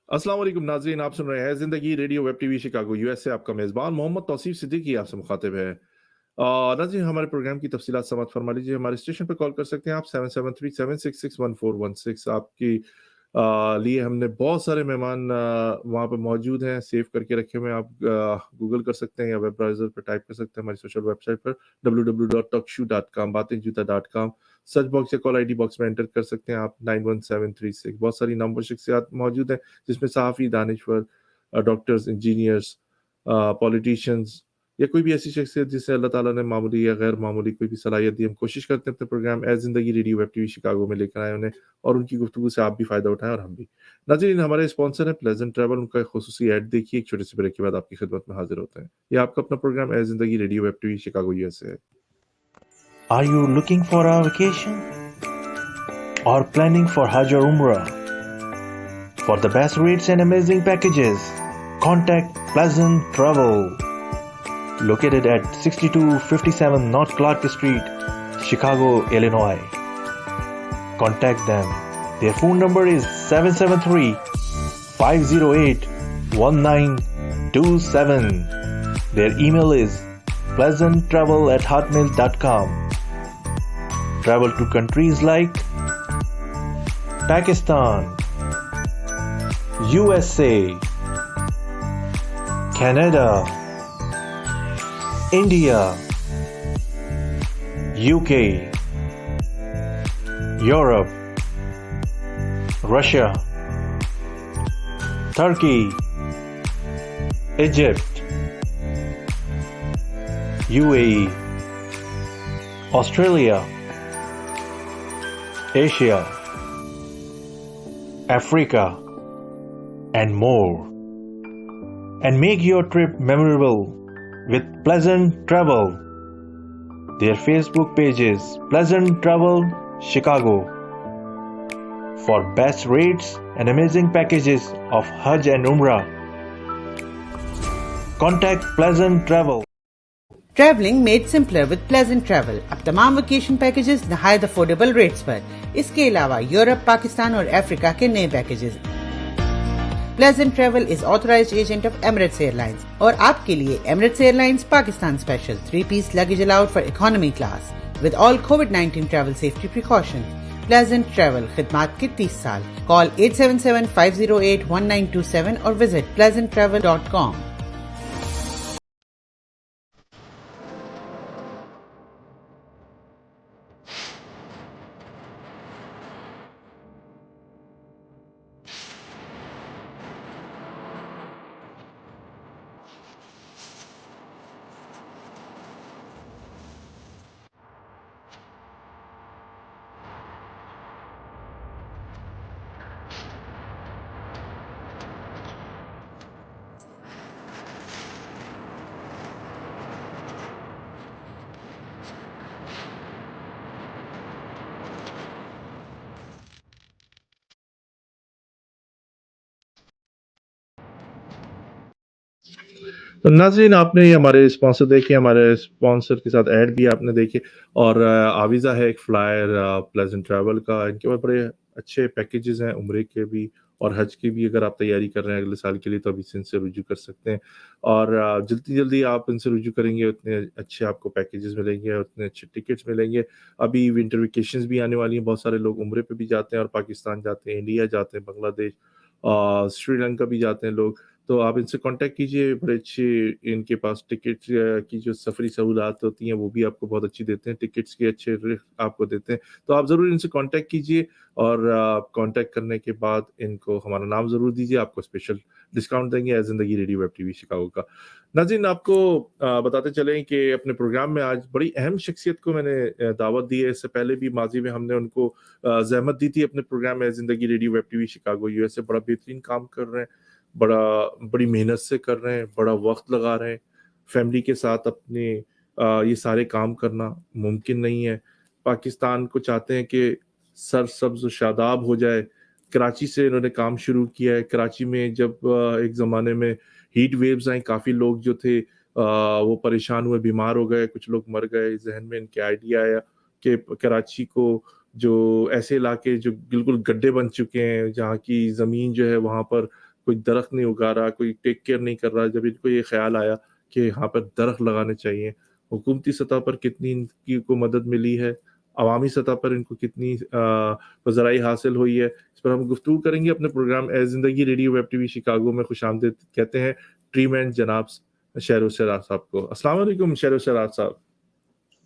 अस्सलाम वालेकुम नाज़रीन, आप सुन रहे हैं ज़िंदगी radio web TV Chicago US से। आपका मेज़बान मोहम्मद तौसीफ़ सिद्दीकी आपसे मुखातिब है। नाज़रीन, हमारे प्रोग्राम की तफ़सीलात समाअत फ़रमा लीजिए। हमारे स्टेशन पे कॉल कर सकते हैं आप 7737661416। आपकी लिए हमने बहुत सारे मेहमान वहाँ पे मौजूद हैं, सेव करके रखे हुए हैं। आप गूगल कर सकते हैं या वेब ब्राउज़र पे टाइप कर सकते हैं हमारी सोशल वेबसाइट पर www.talkshoe.com, बातें-जूता.com। सर्च बॉक्स या कॉल आईडी बॉक्स में एंटर कर सकते हैं आप 91736। बहुत सारी नामवर शख्सियात मौजूद हैं, जिसमें सहाफ़ी, दानिशवर, डॉक्टर्स, इंजीनियर्स, पॉलिटिशियंस या कोई भी ऐसी शख्सियत जिसे अल्लाह ताला ने मामूली या गैर मामूली कोई भी सलाहियत दी। हम कोशिश करते हैं अपने प्रोग्राम ए ज़िंदगी रेडियो वेब टीवी शिकागो में लेकर आएँ उन्हें और उनकी गुफ्तगू से आप भी फ़ायदा उठाएँ और हम भी। नाज़रीन, हमारे स्पॉन्सर हैं प्लेज़ेंट ट्रैवल। उनका एक खुसूसी ऐड देखिए, एक छोटे-से ब्रेक के बाद आपकी खिदमत में हाज़िर होते हैं। ये आपका अपना प्रोग्राम ए ज़िंदगी radio web TV Chicago USA है। Are you looking for a vacation or planning for Hajj or Umrah? For the best rates and amazing packages, contact Pleasant Travel, located at 6257 North Clark Street, Chicago, Illinois. Contact them. Their phone number is 773-508-1927. Their email is pleasanttravel@hotmail.com. Travel to countries like Pakistan, USA, Canada, India, UK, Europe, Russia, Turkey, Egypt, UAE, Australia, Asia, Africa, and more. And make your trip memorable with Pleasant Travel. Their Facebook page is Pleasant Travel Chicago. For best rates and amazing packages of Hajj and Umrah, contact Pleasant Travel. Travelling made simpler with pleasant travel. अब तमाम vacation packages नहायत affordable rates पर। इसके अलावा Europe, Pakistan और Africa के नए packages. Pleasant travel is authorised agent of Emirates airlines और आपके लिए Emirates airlines Pakistan special 3-piece luggage allowed for economy class with all COVID-19 travel safety precautions. Pleasant Travel खिदमात के 30 साल। कॉल 877-508-1927 और विजिट pleasanttravel.com. तो नाज़रीन, आपने ये हमारे स्पॉन्सर देखे, हमारे स्पॉन्सर के साथ ऐड भी आपने देखे और आविज़ा है एक फ्लायर प्लेज़ेंट ट्रैवल का। इनके पास बड़े अच्छे पैकेजेज़ हैं उम्रे के भी और हज की भी। अगर आप तैयारी कर रहे हैं अगले साल के लिए तो अभी से इनसे रुजू कर सकते हैं और जितनी जल्दी आप इनसे रुजू करेंगे उतने अच्छे आपको पैकेजेज़ मिलेंगे और उतने अच्छे टिकट्स मिलेंगे। अभी विंटर वेकेशंस भी आने वाली हैं, बहुत सारे लोग उम्रे पे भी जाते हैं और पाकिस्तान जाते हैं, इंडिया जाते हैं, बांग्लादेश, श्रीलंका भी जाते हैं लोग। तो आप इनसे कॉन्टैक्ट कीजिए, बड़े अच्छे इनके पास टिकट की जो सफ़री सहूलत होती हैं, वो भी आपको बहुत अच्छी देते हैं, टिकट्स के अच्छे रेट आपको देते हैं। तो आप ज़रूर इनसे कॉन्टैक्ट कीजिए और कॉन्टैक्ट करने के बाद इनको हमारा नाम ज़रूर दीजिए, आपको स्पेशल डिस्काउंट देंगे ए ज़िंदगी रेडियो वेब टीवी शिकागो का। नाज़रीन, आपको बताते चलें कि अपने प्रोग्राम में आज बड़ी अहम शख्सियत को मैंने दावत दी है। इससे पहले भी माज़ी में हमने उनको ज़हमत दी थी अपने प्रोग्राम ए ज़िंदगी radio web TV Chicago USA. बड़ा बेहतरीन काम कर रहे हैं, बड़ी मेहनत से कर रहे हैं, बड़ा वक़्त लगा रहे हैं। फैमिली के साथ अपने ये सारे काम करना मुमकिन नहीं है। पाकिस्तान को चाहते हैं कि सरसब्ज़ और शादाब हो जाए। कराची से इन्होंने काम शुरू किया है। कराची में जब एक ज़माने में हीट वेव्स आई, काफ़ी लोग जो थे वो परेशान हुए, बीमार हो गए, कुछ लोग मर गए। ज़हन में इनके आइडिया आया कि कराची को जो ऐसे इलाके जो बिल्कुल गड्ढे बन चुके हैं, जहाँ की ज़मीन जो है वहाँ पर कोई दरख्त नहीं उगा रहा, कोई टेक केयर नहीं कर रहा। जब इनको ये ख़्याल आया कि यहाँ पर दरख्त लगाने चाहिए, हुकूमती सतह पर कितनी इनकी को मदद मिली है, अवामी सतह पर इनको कितनी वज़राई हासिल हुई है, इस पर हम गुफ्तगू करेंगे अपने प्रोग्राम ए ज़िंदगी रेडियो वेब टीवी शिकागो में। खुशामदीद कहते हैं ट्री मैन जनाब शहरो सरार साहब को। अस्सलाम वालेकुम शहरो सरार साहब।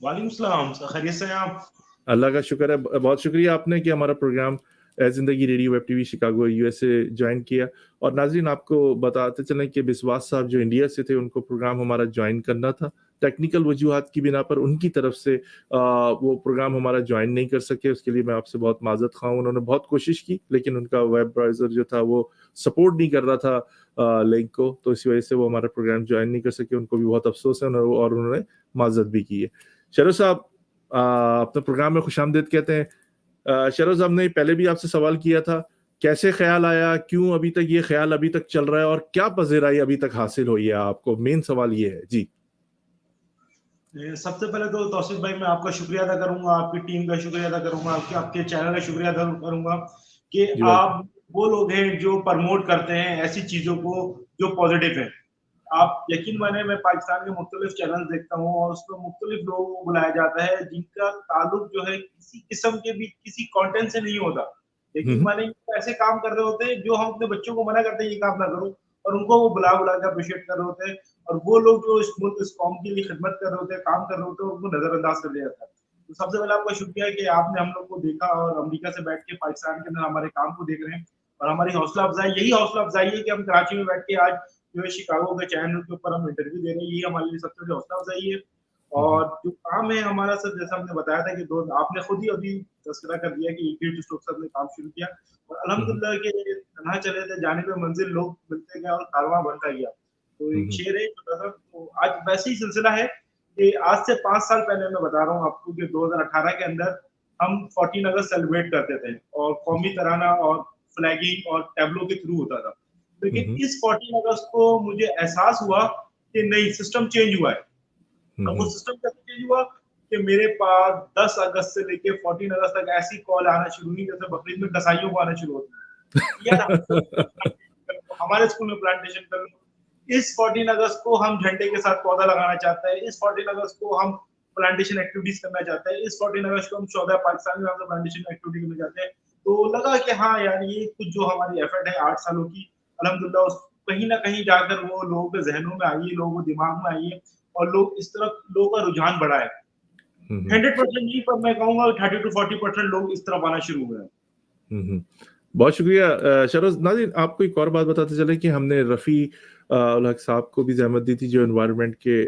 वालेकुम सलाम, खैरियत से हैं आप? अल्लाह का शुक्र है। बहुत शुक्रिया आपने कि हमारा प्रोग्राम ज़िंदगी radio web TV Chicago USA join किया। और नाज़रीन आपको बताते चलें कि बिस्वास साहब जो इंडिया से थे, उनको प्रोग्राम हमारा ज्वाइन करना था। टेक्निकल वजूहात की बिना पर उनकी तरफ से वो प्रोग्राम हमारा ज्वाइन नहीं कर सके। उसके लिए मैं आपसे बहुत माज़रत ख़्वाह हूँ। उन्होंने बहुत कोशिश की, लेकिन उनका वेब ब्राउज़र जो था वो सपोर्ट नहीं कर रहा था लिंक को, तो इसी वजह से वो हमारा प्रोग्राम ज्वाइन नहीं कर सके। उनको भी बहुत अफ़सोस है और उन्होंने माज़रत भी की है। शरो साहब अपने प्रोग्राम में खुशामदीद कहते हैं। शरो साहब ने पहले भी आपसे सवाल किया था, कैसे ख़्याल आया, क्यों अभी तक ये ख़्याल अभी तक चल रहा है और क्या पज़ीराई अभी तक हासिल हुई है आपको? मेन सवाल ये है। जी। सबसे पहले तो तौसीफ भाई मैं आपका शुक्रिया अदा करूंगा, आपकी टीम का शुक्रिया अदा करूंगा, आपके चैनल का शुक्रिया अदा करूंगा कि जी आप वो लोग हैं जो प्रमोट करते हैं ऐसी चीजों को जो पॉजिटिव है। आप यकीन माने मैं पाकिस्तान के मुख्तलिफ चैनल देखता हूँ और उसमें मुख्तलिफ लोगों को बुलाया जाता है जिनका ताल्लुक जो है किसी किस्म के भी किसी कंटेंट से नहीं होता। यकीन माने ऐसे काम कर रहे होते हैं जो हम अपने बच्चों को मना करते हैं ये काम ना करो, और उनको वो बुला बुला के अप्रिशिएट कर रहे होते हैं। और वो लोग जो इस मुल्क इस कौम के लिए खिदमत कर रहे होते हैं, काम कर रहे होते हैं, उनको नजरअंदाज कर दिया जाता है। तो सबसे पहले आपका शुक्रिया कि आपने हम लोग को देखा और अमेरिका से बैठ के पाकिस्तान के अंदर हमारे काम को देख रहे हैं। और हमारी हौसला अफजाई यही हौसला अफजाई है कि हम कराची में बैठ के आज जो है शिकागो के चैनल के ऊपर हम इंटरव्यू दे रहे हैं, यही हमारे लिए सबसे बड़ी हौसला अफजाई है। और जो काम है हमारा सर, जैसा हमने बताया था कि आपने खुद ही अभी तस्करा कर दिया कि इक्विटी स्टॉक से हमने काम शुरू किया और अल्हम्दुलिल्लाह के तनहा चले थे, जाने पे मंजिल लोग मिलते गए और कारवां बढ़ता गया। तो एक शेर है छोटा सा, तो आज वैसे ही सिलसिला है कि आज से 5 साल पहले मैं बता रहा हूँ आपको कि 2018 के अंदर हम 14 अगस्त सेलिब्रेट करते थे और कौमी तराना और फ्लैगिंग और टैबलो के थ्रू होता था। लेकिन इस 14 अगस्त को मुझे एहसास हुआ कि नहीं, सिस्टम चेंज हुआ है। अब वो सिस्टम कैसे चेंज हुआ कि मेरे पास 10 अगस्त से लेके 14 अगस्त तक ऐसी कॉल आना शुरू हुई जैसे बकरीद में कसाईयों को आना शुरू होता है। यार हमारे स्कूल में प्लांटेशन कर लो, इस 14 अगस्त को हम झंडे के साथ पौधा लगाना चाहते हैं, इस 14 अगस्त को हम प्लांटेशन एक्टिविटीज करना चाहते हैं, इस 14 अगस्त को हम 14 पाकिस्तान में प्लांटेशन एक्टिविटी करना चाहते हैं। तो लगा कि हाँ यार ये कुछ जो हमारी एफर्ट है 8 सालों की, अल्हम्दुलिल्लाह कहीं ना कहीं जाकर वो लोगों के जहनों में आई है, लोगों के दिमाग में आई है और लोग इस तरफ लोगों का रुझान बढ़ा है। 100% नहीं, पर मैं कहूंगा 30 to 40% लोग इस तरफ आना शुरू हुए हैं। बहुत शुक्रिया शरोज। नाज़रीन आपको एक और बात बताते चले कि हमने रफ़ी उल हक साहब को भी ज़हमत दी थी, जो एनवायरनमेंट के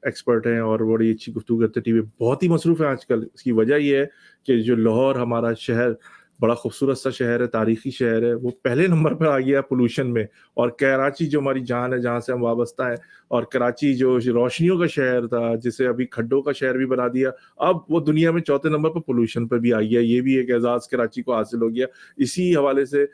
एक्सपर्ट हैं और बड़ी अच्छी गुफ्तगू करते टीवी बहुत ही मसरूफ़ है आजकल। इसकी वजह ये है कि जो लाहौर हमारा शहर बड़ा खूबसूरत सा शहर है, तारीखी शहर है, वो पहले नंबर पर आ गया पोल्यूशन में। और कराची जो हमारी जान है, जहाँ से हम वाबस्ता है, और कराची जो रोशनियों का शहर था जिसे अभी खड्डों का शहर भी बना दिया, अब वो दुनिया में चौथे नंबर पर पोल्यूशन पर भी आ गया। ये भी एक एजाज़ कराची को हासिल हो गया। इसी हवाले से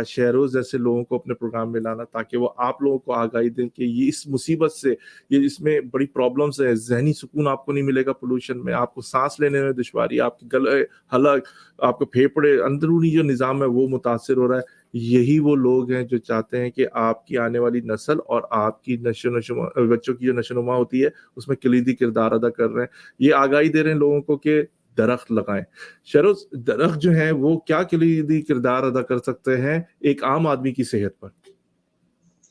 शहरों जैसे लोगों को अपने प्रोग्राम में लाना ताकि वो आप लोगों को आगाही दें कि ये इस मुसीबत से, ये इसमें बड़ी प्रॉब्लम्स है। जहनी सुकून आपको नहीं मिलेगा पोल्यूशन में, आपको सांस लेने में दुश्वारी, आपके गले हलक, आपके फेफड़े, अंदरूनी जो निज़ाम है वो मुतासिर हो रहा है। यही वो लोग हैं जो चाहते हैं कि आपकी आने वाली नस्ल और आपकी बच्चों की जो नशोनुमा होती है उसमें कलीदी किरदार अदा कर रहे हैं। ये आगाही दे रहे हैं लोगों को कि दरख्त लगाएं। शरोज, दरख्त जो है वो क्या कलीदी किरदार अदा कर सकते हैं एक आम आदमी की सेहत पर?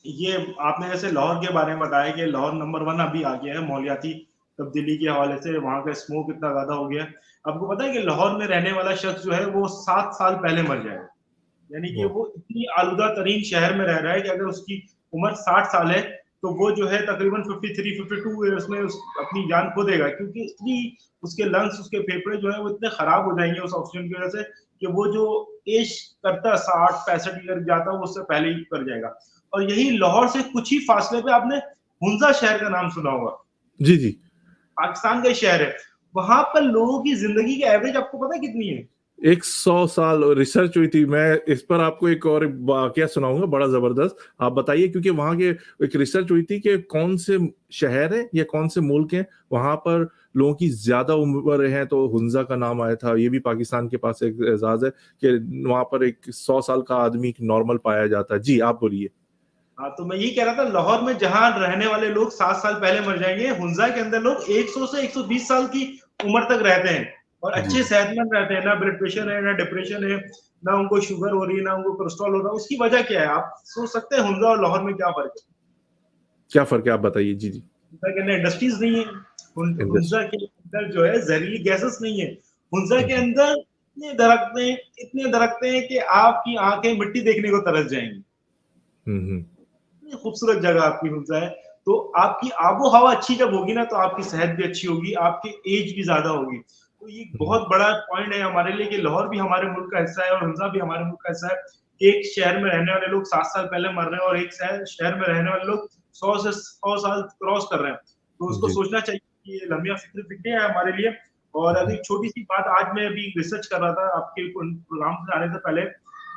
ये आपने जैसे लाहौर के बारे में बताया कि लाहौर नंबर 1 अभी आ गया है माहौलियाती तब्दीली के हवाले से, वहाँ का स्मोक इतना ज्यादा हो गया। आपको पता है कि लाहौर में रहने वाला शख्स जो है वो 7 साल पहले मर जाएगा। यानी कि वो इतनी आलूदा तरीन शहर में रह रहा है कि अगर उसकी उम्र 60 साल है तो वो जो है तकरीबन 53-52 ईयर्स में अपनी जान खो देगा, क्योंकि इतनी उसके लंग्स, उसके फेफड़े जो है वो इतने खराब हो जाएंगे उस ऑक्सीजन की वजह से कि वो जो एज करता 60-65 ईयर जाता है वो उससे पहले ही कर जाएगा। और यही लाहौर से कुछ ही फासले पे आपने हुंजा शहर का नाम सुना होगा। जी, पाकिस्तान का शहर है। वहां पर लोगों की जिंदगी की एवरेज आपको पता है कितनी है? 100 साल रिसर्च हुई थी। मैं इस पर आपको एक और वाकया सुनाऊँगा बड़ा ज़बरदस्त। आप बताइए, क्योंकि वहाँ के एक रिसर्च हुई थी कि कौन से शहर हैं या कौन से मुल्क हैं, वहाँ पर लोगों की ज़्यादा उम्र है, तो हुंज़ा का नाम आया था। ये भी पाकिस्तान के पास एक एज़ाज़ है कि वहाँ पर एक 100 साल का आदमी एक नॉर्मल पाया जाता है। जी, आप बोलिए। हाँ, तो मैं यही कह रहा था, लाहौर में जहाँ रहने वाले लोग 7 साल पहले मर जाएँगे, हुंज़ा के अंदर लोग 100 से 120 साल की उम्र तक रहते हैं और जी। अच्छे सेहतमंद रहते हैं, ना ब्लड प्रेशर है, ना डिप्रेशन है, ना उनको शुगर हो रही है, ना उनको कोलेस्ट्रॉल हो रहा है। उसकी वजह क्या है? आप सोच सकते हैं हुंज़ा और लाहौर में क्या फ़र्क है? क्या फ़र्क है, आप बताइए? जी, जी। हुंज़ा के अंदर इंडस्ट्रीज़ नहीं है, हुंज़ा इंडस्ट्री। के अंदर जो है ज़हरीली गैसेस नहीं है। हुंज़ा हुँ, के हुँ। अंदर इतने दरख्त हैं कि आपकी आँखें मिट्टी देखने को तरस जाएँगी। हुँ, हुँ। इतनी खूबसूरत जगह आपकी हुंज़ा है, तो आपकी आबो-हवा अच्छी जब होगी ना, तो आपकी सेहत भी अच्छी होगी, आपकी एज भी ज़्यादा होगी। तो ये हुँ, बहुत बड़ा पॉइंट है हमारे लिए कि लाहौर भी हमारे मुल्क का हिस्सा है और हुंज़ा भी हमारे मुल्क का हिस्सा है। एक शहर में रहने वाले लोग 7 साल पहले मर रहे हैं और एक शहर में रहने वाले लोग 100 से 100 साल क्रॉस कर रहे हैं। तो उसको जी। सोचना चाहिए कि ये लम्हा फ़िक्र है हमारे लिए। और हुँ, अभी हुँ। एक छोटी-सी बात, आज मैं अभी रिसर्च कर रहा था आपके प्रोग्राम से आने से पहले,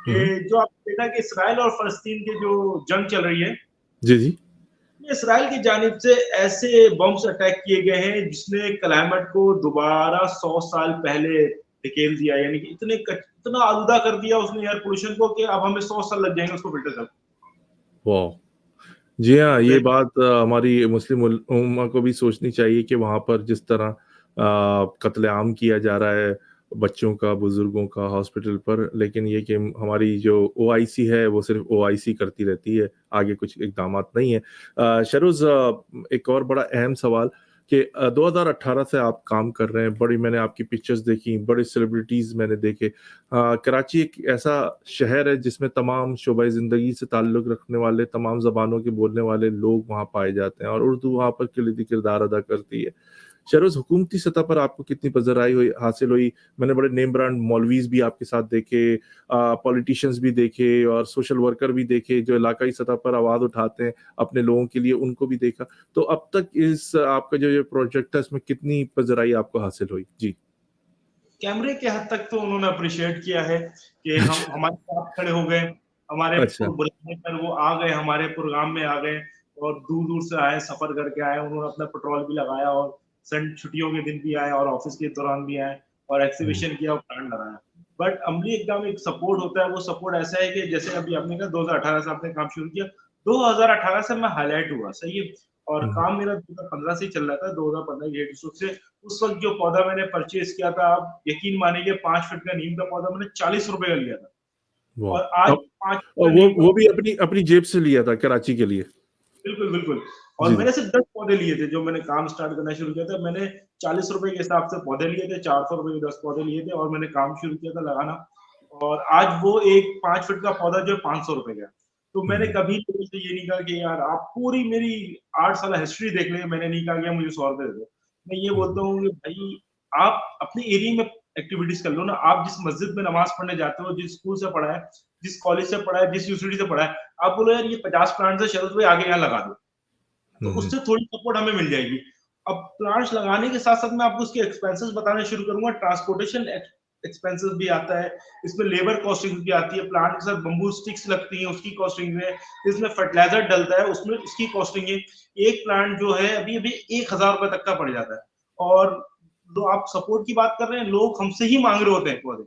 हुँ, हुँ। कि जो आपने देखा कि इसराइल और फ़लस्तीन की जो जंग चल रही है, जी, जी। इसराइल की जानिब से ऐसे बम्स अटैक किए गए हैं जिसने क्लाइमेट को दोबारा 100 साल पहले धकेल दिया, यानी कि इतना आलूदा कर दिया उसने एयर पोल्यूशन को कि अब हमें 100 साल लग जाएंगे उसको फिल्टर करने। वाह! जी हाँ, ये में। बात हमारी मुस्लिम उम्मा को भी सोचनी चाहिए कि वहाँ पर जिस तरह कत्लेआम किया जा रहा है बच्चों का, बुज़ुर्गों का हॉस्पिटल पर, लेकिन ये कि हमारी जो ओआईसी है, वो सिर्फ़ ओआईसी करती रहती है, आगे कुछ इक़दामात नहीं है। शरोज़, एक और बड़ा अहम सवाल कि 2018 से आप काम कर रहे हैं, बड़ी मैंने आपकी पिक्चर्स देखी, बड़े सेलिब्रिटीज़ मैंने देखे। कराची एक ऐसा शहर है जिसमें तमाम शोबे ज़िंदगी से ताल्लुक़ रखने वाले, तमाम ज़बानों के बोलने वाले लोग वहाँ पाए जाते हैं और उर्दू वहाँ पर किलीदी किरदार अदा करती है। शहरोज़, हुकूमती सतह पर आपको कितनी पज़राई हुई हासिल हुई? मैंने बड़े नेम ब्रांड मौलवीज़ भी आपके साथ देखे, पॉलिटिशियंस भी देखे और सोशल वर्कर भी देखे, जो इलाकाई सतह पर आवाज़ उठाते हैं अपने लोगों के लिए, उनको भी देखा। तो अब तक इस आपका जो ये प्रोजेक्ट है, इसमें कितनी पज़राई आपको हासिल हुई? जी। कैमरे के हद तक तो उन्होंने अप्रिशिएट किया है कि हम अच्छा, हमारे साथ खड़े हो गए, हमारे अच्छा। बुलाने पर वो आ गए, हमारे प्रोग्राम में आ गए और दूर-दूर से आए, सफ़र करके आए, उन्होंने अपना पेट्रोल भी लगाया और सन छुट्टियों के दिन भी आए और ऑफ़िस के दौरान भी आए और हुँ, एक्ज़िबिशन किया और प्लांट लगाया। बट अमली इक़दाम एक सपोर्ट होता है, वो सपोर्ट ऐसा है कि जैसे अभी आपने कहा 2018 से आपने काम शुरू किया, 2018 से मैं हाइलाइट हुआ, सही है? और हुँ, काम मेरा 2015 से ही चल रहा था, 2015 की डेट से उस वक़्त जो पौधा मैंने परचेज़ किया था, आप यकीन मानिए 5 फीट का नीम का पौधा मैंने ₹40 का लिया था वाह! और आज अब 5 फीट का वो नीम का वो भी पौधा। अपनी अपनी जेब से लिया था कराची के लिए? बिल्कुल, बिल्कुल। और जी, जी। मैंने सिर्फ़ 10 पौधे लिए थे, जो मैंने काम स्टार्ट करना शुरू किया था। मैंने ₹40 के हिसाब से पौधे लिए थे, ₹400 के 10 पौधे लिए थे और मैंने काम शुरू किया था लगाना। और आज वो एक 5 फीट का पौधा जो है ₹500 का है। तो मैंने हुँ, कभी लोगों से ये नहीं कहा कि यार आप पूरी मेरी 8 साल हिस्ट्री देख लें, मैंने नहीं कहा कि आप मुझे ₹100 दे दो। मैं ये हुँ, बोलता हूँ कि भाई आप अपने एरिया में एक्टिविटीज़ कर लो ना। आप जिस मस्जिद में नमाज़ पढ़ने जाते हो, जिस स्कूल से पढ़ा है, जिस कॉलेज से पढ़ा है, जिस यूनिवर्सिटी से पढ़ा है, आप बोलो यार ये 50 प्लांट्स है, शरद भाई आगे यहाँ लगा दो। तो हुँ, हुँ, उससे थोड़ी सपोर्ट हमें मिल जाएगी। अब प्लांट्स लगाने के साथ-साथ मैं आपको उसके एक्सपेंसेस बताना शुरू करूँगा। ट्रांसपोर्टेशन एक्सपेंसेस भी आता है, इसमें लेबर कॉस्टिंग भी आती है, प्लांट के साथ बम्बू स्टिक्स लगती हैं, उसकी कॉस्टिंग है, इसमें फर्टिलाइज़र डलता है, उसमें उसकी कॉस्टिंग है। एक प्लांट जो है अभी-अभी ₹1000 तक का पड़ जाता है। और जो आप सपोर्ट की बात कर रहे हैं, लोग हमसे ही माँग रहे होते हैं पौधे,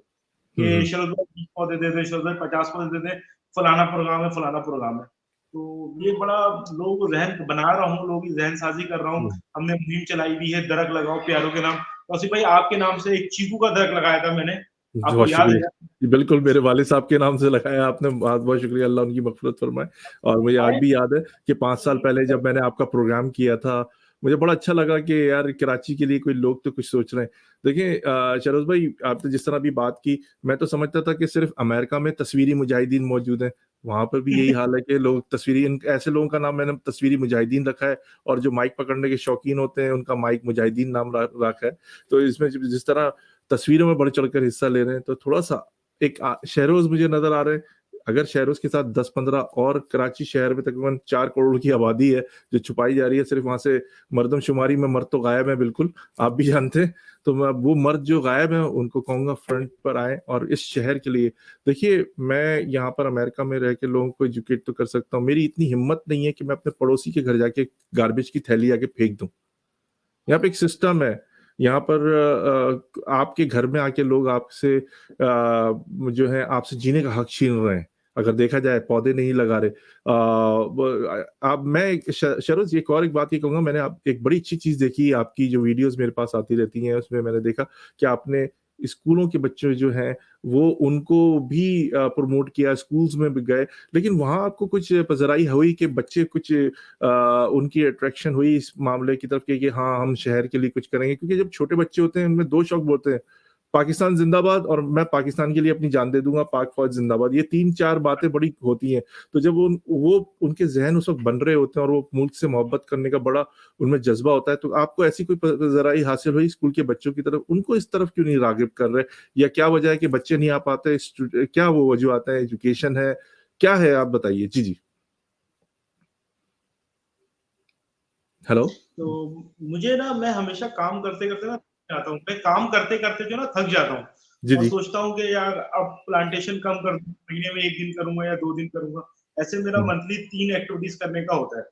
हुँ, कि हुँ। शरद भाई 20 पौधे दे दें, शरद भाई 50 पौधे दे दें, फलाना प्रोग्राम है, फलाना प्रोग्राम है। तो ये बड़ा लोगों को ज़हन बना रहा हूँ, लोगों की ज़हनसाज़ी कर रहा हूँ। हुँ। हमने मुहिम चलाई भी है, दरख्त लगाओ प्यारों के नाम। तौसीफ़ भाई आपके नाम से एक चीकू का दरख्त लगाया था मैंने, आपको बहुत याद है शुक्रिया। क्या? जी, बिल्कुल मेरे वालिद साहब के नाम से लगाया आपने, बहुत-बहुत शुक्रिया, अल्लाह उनकी मग़फ़िरत फ़रमाए। और मुझे आज भी याद है कि 5 साल पहले जब मैंने आपका प्रोग्राम किया था, मुझे बड़ा अच्छा लगा कि यार कराची के लिए कोई लोग तो कुछ सोच रहे हैं। देखिए शरोज़ भाई, आपने जिस तरह अभी बात की, मैं तो समझता था कि सिर्फ़ अमेरिका में तस्वीरी मुजाहिदीन मौजूद हैं, वहाँ पर भी यही हाल है कि लोग तस्वीरी, इन ऐसे लोगों का नाम मैंने तस्वीरी मुजाहिदीन रखा है और जो माइक पकड़ने के शौकीन होते हैं, उनका माइक मुजाहिदीन नाम रखा है। तो इसमें जिस तरह तस्वीरों में बढ़ चढ़कर हिस्सा ले रहे हैं, तो थोड़ा-सा एक शहरोज़ मुझे नज़र आ रहे हैं, अगर शहरों के साथ 10-15 और कराची शहर में तकरीबन 4 करोड़ की आबादी है, जो छुपाई जा रही है, सिर्फ़ वहाँ से मरदमशुमारी में मर्द तो गायब है बिल्कुल, आप भी जानते हैं। तो मैं वो मर्द जो गायब हैं, उनको कहूँगा फ्रंट पर आएँ और इस शहर के लिए देखिए, मैं यहाँ पर अमेरिका में रह के लोगों को एजुकेट तो कर सकता हूँ, मेरी इतनी हिम्मत नहीं है कि मैं अपने पड़ोसी के घर जाके गार्बेज की थैली आके फेंक दूँ। यहाँ पे एक सिस्टम है। यहाँ पर आपके घर में आके लोग आपसे जो है आपसे जीने का हक छीन रहे हैं। अगर देखा जाए पौधे नहीं लगा रहे। अब मैं शरोज़ एक और एक बात ये कहूँगा मैंने आप एक बड़ी अच्छी चीज़ देखी आपकी जो वीडियोज़ मेरे पास आती रहती हैं उसमें मैंने देखा कि आपने स्कूलों के बच्चे जो हैं वो उनको भी प्रमोट किया, स्कूल्स में भी गए। लेकिन वहाँ आपको कुछ पज़राई हुई कि बच्चे कुछ उनकी अट्रैक्शन हुई इस मामले की तरफ कि हाँ, हम शहर के लिए कुछ करेंगे क्योंकि जब छोटे बच्चे होते हैं उनमें 2 शौक होते हैं, पाकिस्तान ज़िंदाबाद और मैं पाकिस्तान के लिए अपनी जान दे दूँगा, पाक फ़ौज ज़िंदाबाद। ये 3-4 बातें बड़ी होती हैं। तो जब वो उनके ज़हन उस वक़्त बन रहे होते हैं और वो मुल्क से मोहब्बत करने का बड़ा उनमें जज़्बा होता है, तो आपको ऐसी कोई ज़राई हासिल हुई स्कूल के बच्चों की तरफ, उनको इस तरफ क्यों नहीं राग़िब कर रहे? या क्या वजह है कि बच्चे नहीं आ पाते? क्या वो वजूहात हैं? एजुकेशन है? क्या है आप बताइए? जी, जी। हेलो? तो मुझे ना मैं हमेशा काम करते-करते ना थक जाता हूँ। मैं काम करते-करते जो है ना थक जाता हूँ जी, और जी। सोचता हूँ कि यार अब प्लांटेशन कम कर दूँ, महीने में 1 दिन करूँगा या 2 दिन करूँगा। ऐसे मेरा हुँ। मंथली 3 एक्टिविटीज़ करने का होता है।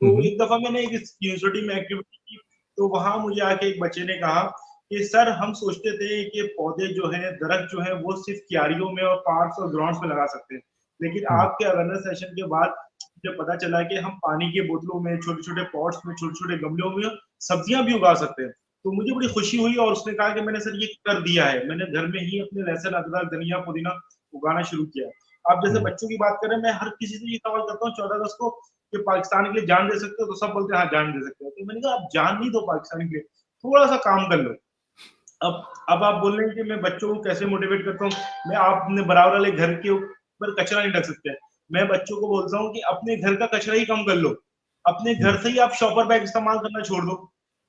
हुँ, तो हुँ। एक दफ़ा मैंने एक इस यूनिवर्सिटी में एक्टिविटी की, तो वहाँ मुझे आके एक बच्चे ने कहा कि सर हम सोचते थे कि पौधे जो हैं, दरख्त जो है वो सिर्फ़ क्यारियों में और पार्क्स और ग्राउंड्स में लगा सकते हैं। लेकिन हुँ। आपके अवेयरनेस सेशन के बाद मुझे पता चला कि हम पानी की बोतलों में, छोटे-छोटे पॉट्स में, छोटे-छोटे गमलों में सब्जियाँ भी उगा सकते हैं। तो मुझे बड़ी खुशी हुई और उसने कहा कि मैंने सर ये कर दिया है। मैंने घर में ही अपने लहसुन, अदरक, धनिया, पुदीना उगाना शुरू किया है। आप जैसे हुँ। बच्चों की बात करें, मैं हर किसी से ये सवाल करता हूँ 14 अगस्त को कि पाकिस्तान के लिए जान दे सकते हो? तो सब बोलते हैं हाँ, जान दे सकते हो। तो मैंने कहा आप जान नहीं दो पाकिस्तान के लिए, थोड़ा-सा काम कर लो। अब आप बोल रहे हैं कि मैं बच्चों को कैसे मोटिवेट करता हूँ, मैं आपने बराबर वाले घर के ऊपर कचरा नहीं ढक सकते। मैं बच्चों को बोलता हूँ कि अपने घर का कचरा ही कम कर लो। अपने हुँ। घर से ही आप शॉपर बैग इस्तेमाल करना छोड़ दो।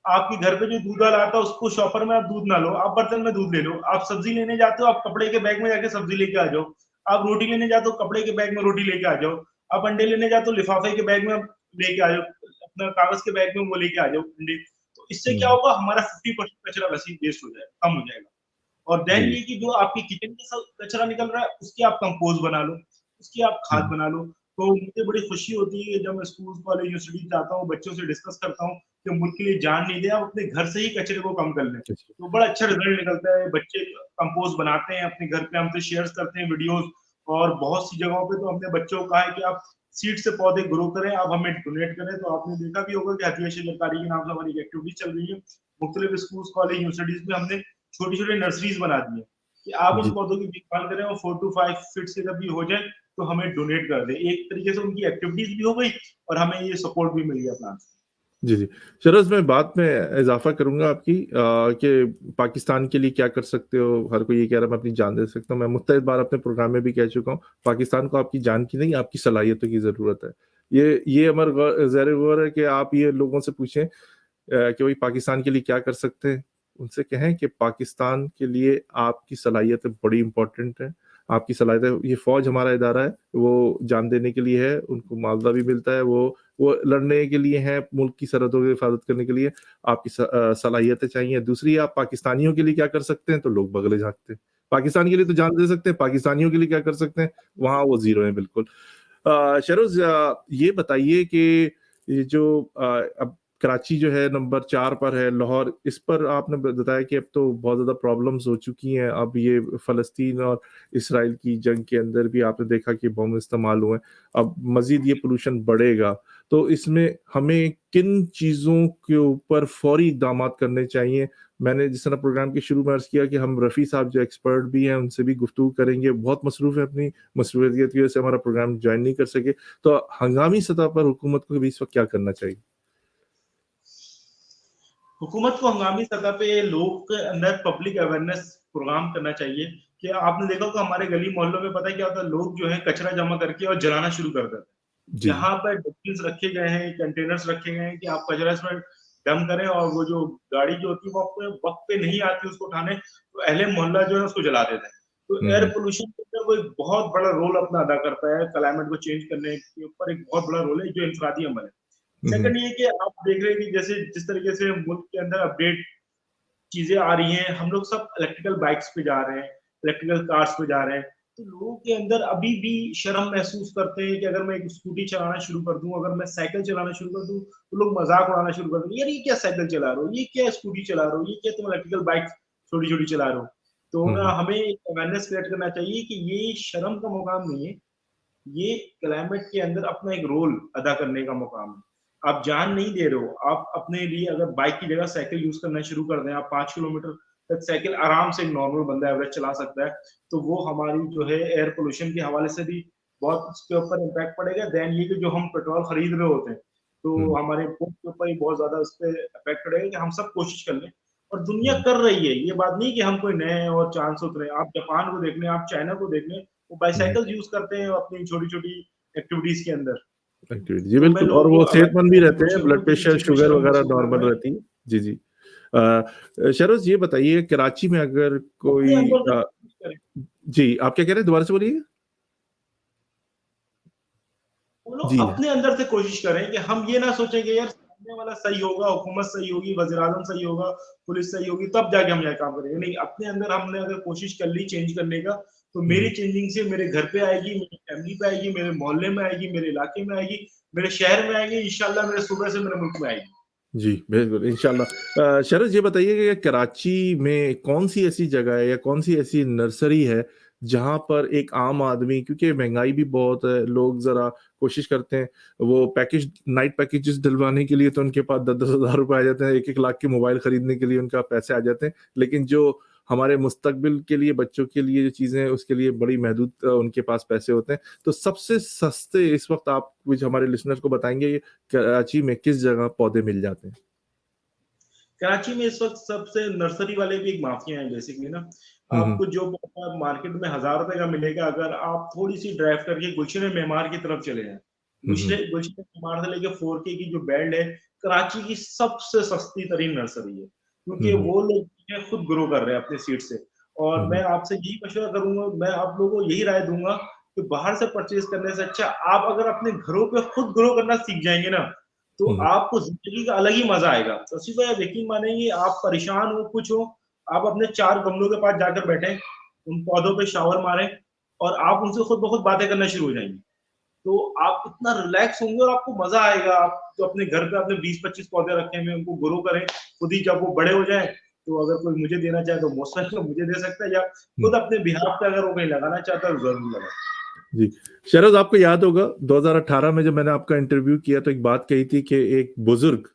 आपके घर पे जो दूध वाला आता है उसको शॉपर में आप दूध ना लो, आप बर्तन में दूध ले लो। आप सब्ज़ी लेने जाते हो, आप कपड़े के बैग में जाके सब्ज़ी लेके आ जाओ। आप रोटी लेने जाते हो, कपड़े के बैग में रोटी लेके आ जाओ। आप अंडे लेने जाते हो, लिफ़ाफ़े के बैग में लेके आ जाओ। अपना कागज़ के बैग में वो लेके आ जाओ अंडे। तो इससे क्या हुँ। होगा हमारा 50% कचरा वैसे ही वेस्ट हो जाएगा, कम हो जाएगा। और जी, देन जी। ये कि जो आपकी किचन का कचरा निकल रहा है, उसकी आप कंपोस्ट बना लो, उसकी आप खाद हुँ। बना लो। तो मुझे बड़ी खुशी होती है जब मैं स्कूल, कॉलेज, यूनिवर्सिटी जाता हूँ, बच्चों से डिस्कस करता हूँ कि मुल्क के लिए जान नहीं दें, आप अपने घर से ही कचरे को कम कर लें। अच्छा। तो बड़ा अच्छा रिज़ल्ट निकलता है, बच्चे कंपोस्ट बनाते हैं, अपने घर पे हमसे शेयर्स करते हैं वीडियोज़ और बहुत सी जगहों पे तो हमने बच्चों को कहा है कि आप सीड से पौधे ग्रो करें, आप हमें डोनेट करें। तो आपने देखा भी होगा कि हथिया शिल्पकारी के नाम से हमारी एक एक्टिविटी चल रही है। मुख्तलिफ स्कूल्स, कॉलेज, यूनिवर्सिटीज़ में हमने छोटे-छोटे नर्सरीज़ बना दी हैं कि आप उन जी। पौधों की देखभाल करें और 4 टू 5 फीट से जब ये हो जाए, तो हमें डोनेट कर दें। एक तरीके से उनकी एक्टिविटीज़ भी हो गई और हमें ये सपोर्ट भी मिल गया प्लांट्स का। जी, जी। शरज़ मैं बात में इज़ाफ़ा करूँगा आपकी कि पाकिस्तान के लिए क्या कर सकते हो? हर कोई ये कह रहा है मैं अपनी जान दे सकता हूँ। मैं मुत्तहिद बार अपने प्रोग्राम में भी कह चुका हूँ, पाकिस्तान को आपकी जान की नहीं, आपकी सलाहियतों की ज़रूरत है। ये अमर ज़ेर-ए-गौर है कि आप ये लोगों से पूछें कि भई पाकिस्तान के लिए क्या कर सकते हैं? उनसे कहें कि पाकिस्तान के लिए आपकी सलाहियतें बड़ी इम्पोर्टेंट हैं। आपकी सलाहियतें ये फ़ौज हमारा इदारा है, वो जान देने के लिए है, उनको मुआवज़ा भी मिलता है, वो लड़ने के लिए हैं, मुल्क की सरहदों की हिफाज़त करने के लिए आपकी सलाहियतें चाहिए। दूसरी आप पाकिस्तानियों के लिए क्या कर सकते हैं? तो लोग बगले झाँकते हैं। पाकिस्तान के लिए तो जान दे सकते हैं, पाकिस्तानियों के लिए क्या कर सकते हैं? वहाँ वो ज़ीरो हैं बिल्कुल। शहरोज़ ये बताइए कि ये जो अब कराची जो है नंबर 4 पर है, लाहौर इस पर आपने बताया कि अब तो बहुत ज़्यादा प्रॉब्लम्स हो चुकी हैं। अब ये फ़लस्तीन और इज़राइल की जंग के अंदर भी आपने देखा कि बम इस्तेमाल हुए हैं। अब मज़ीद ये पोल्यूशन बढ़ेगा, तो इसमें हमें किन चीज़ों के ऊपर फ़ौरी इक़दामात करने चाहिए? मैंने जिस तरह प्रोग्राम के शुरू में अर्ज़ किया कि हम रफ़ी साहब जो एक्सपर्ट भी हैं, उनसे भी गुफ्तगू करेंगे। बहुत मसरूफ़ है अपनी मसरूफियत की वजह से हमारा प्रोग्राम जॉइन नहीं कर सके। तो हंगामी सतह पर हुकूमत को भी इस वक़्त क्या करना चाहिए? हुकूमत को हंगामी सतह पे लोगों के अंदर पब्लिक अवेयरनेस प्रोग्राम करना चाहिए कि आपने देखा होगा हमारे गली मोहल्लों में पता है क्या होता है, लोग जो है कचरा जमा करके और जलाना शुरू कर देते हैं। जी, जी। यहाँ पर डस्टबिन्स रखे गए हैं, कंटेनर्स रखे गए हैं कि आप कचरा इसमें डंप करें और वो जो गाड़ी जो होती है वो आपको वक़्त पे नहीं आती उसको उठाने, तो अहले मोहल्ला जो है उसको जला देते हैं। तो एयर पोल्यूशन के अंदर वो एक बहुत बड़ा रोल अपना अदा करता है, क्लाइमेट को चेंज करने के ऊपर एक बहुत बड़ा रोल है जो इंफरादी अमल है। सेकंड ये कि आप देख रहे हैं कि जैसे जिस तरीके से मुल्क के अंदर अपडेट चीजें आ रही हैं, हम लोग सब इलेक्ट्रिकल बाइक्स पे जा रहे हैं, इलेक्ट्रिकल कार्स पे जा रहे हैं, तो लोगों के अंदर अभी भी शर्म महसूस करते हैं कि अगर मैं एक स्कूटी चलाना शुरू कर दूं, अगर मैं साइकिल चलाना शुरू कर दूं, तो लोग मजाक उड़ाना शुरू कर देंगे, यार ये क्या साइकिल चला रहे हो, ये क्या स्कूटी चला रहे हो, ये क्या तुम इलेक्ट्रिकल बाइक छोटी छोटी चला रहे हो। तो ना हमें एक अवेयरनेस क्रिएट करना चाहिए कि ये शर्म का मुकाम नहीं है, ये क्लाइमेट के अंदर अपना एक रोल अदा करने का मुकाम है। आप जान नहीं दे रहे हो, आप अपने लिए अगर बाइक की जगह साइकिल यूज करना शुरू कर दें, आप 5 किलोमीटर तक साइकिल आराम से एक नॉर्मल बंदा एवरेज चला सकता है, तो वो हमारी जो है एयर पोल्यूशन के हवाले से भी बहुत उसके ऊपर इम्पैक्ट पड़ेगा। देन ये कि जो हम पेट्रोल खरीद रहे होते हैं, तो हमारे मुल्क के ऊपर ही बहुत ज्यादा उस पर इफेक्ट पड़ेगा कि हम सब कोशिश कर लें। और दुनिया कर रही है, ये बात नहीं कि हम कोई नए हैं और चांद से उतरे। आप जापान को देख लें, आप चाइना को देख लें, वो बाईसाइकिल यूज करते हैं अपनी छोटी छोटी एक्टिविटीज के अंदर। एक्टिविटी जी तो मैं बिल्कुल, और लोगों वो को अवेयर सेहतमंद भी करने की रहते हैं, कोशिश ब्लड करूँ कि इन प्रेशर, चीजों पे शुगर शर्म वगैरह महसूस ना नॉर्मल करें। रहती है। जी, जी। शरोज़ ये बताइए कराची में अगर अपने कोई अंदर से कोशिश करें। जी, आप क्या कह रहे हैं? दोबारा से बोलिए? वो लोग जी। अपने अंदर से कोशिश करें कि हम ये ना सोचें कि यार सामने वाला सही होगा, हुकूमत सही होगी, वज़ीर-आज़म सही होगा, पुलिस सही होगी, तब जाके हम ये काम करेंगे। नहीं, अपने अंदर हमने अगर कोशिश कर ली चेंज करने का, तो मेरी चेंजिंग से मेरे घर पे आएगी, मेरी फैमिली पे आएगी, मेरे मोहल्ले में आएगी, मेरे इलाके में आएगी, मेरे शहर में आएगी, इंशाल्लाह मेरे सूबे से मेरे मुल्क में आएगी। जी, बिल्कुल, इंशाल्लाह। शरज़ ये बताइए कि कराची में कौन-सी ऐसी जगह है या कौन-सी ऐसी नर्सरी है, जहाँ पर एक आम आदमी, क्योंकि महँगाई भी बहुत है, लोग ज़रा कोशिश करते हैं, वो पैकेज नाइट पैकेजेस डलवाने के लिए तो उनके पास 10-10 हज़ार रुपए आ जाते हैं, 1-1 लाख के मोबाइल खरीदने के लिए उनका पैसे आ जाते हैं। लेकिन जो हमारे मुस्तकबिल के लिए, बच्चों के लिए जो चीज़ें हैं, उसके लिए बड़ी महदूद उनके पास पैसे होते हैं। तो सबसे सस्ते इस वक़्त आप कुछ हमारे लिसनर्स को बताएँगे कराची में किस जगह पौधे मिल जाते हैं? कराची में इस वक़्त सबसे नर्सरी वाले भी एक माफिया हैं बेसिकली ना। हुँ, हुँ। आपको जो पौधा मार्केट में ₹1000 का मिलेगा, अगर आप थोड़ी-सी ड्राइव करके गुलशन-ए-मेमार की तरफ चले जाएँ। हुँ, हुँ। गुलशन-ए-मेमार से लेके 4K की जो बेल्ट है, कराची की सबसे सस्ती तरीन नर्सरी है। हुँ, क्योंकि हुँ। वो लोग चीज़ें खुद ग्रो कर रहे हैं अपने सीड से। और हुँ, मैं हुँ। आपसे यही मशवरा करूँगा, मैं आप लोगों को यही राय दूँगा कि बाहर से परचेज़ करने से अच्छा आप अगर अपने घरों पे खुद ग्रो करना सीख जाएँगे ना, तो हुँ, हुँ। आपको ज़िंदगी का अलग ही मज़ा आएगा। सच्ची बात आप यकीन मानेंगे, आप परेशान हो, कुछ हो, आप अपने 4 गमलों के पास जाकर बैठें, उन पौधों पे शावर मारें और आप उनसे खुद ब खुद बातें करना शुरू हो जाएँगी। तो आप इतना रिलैक्स होंगे और आपको मज़ा आएगा। आप जो अपने घर पे आपने 20-25 पौधे रखे हुए हैं, उनको ग्रो करें, खुद ही जब वो बड़े हो जाएँ, तो अगर कोई मुझे देना चाहे तो मोस्ट वेलकम मुझे दे सकता है, या हुँ। खुद अपने बिहाफ़ पे अगर वो कहीं लगाना चाहता है, तो ज़रूर लगाएँ। जी। शहरोज़ आपको याद होगा 2018 में जब मैंने आपका इंटरव्यू किया तो एक बात कही थी कि एक बुज़ुर्ग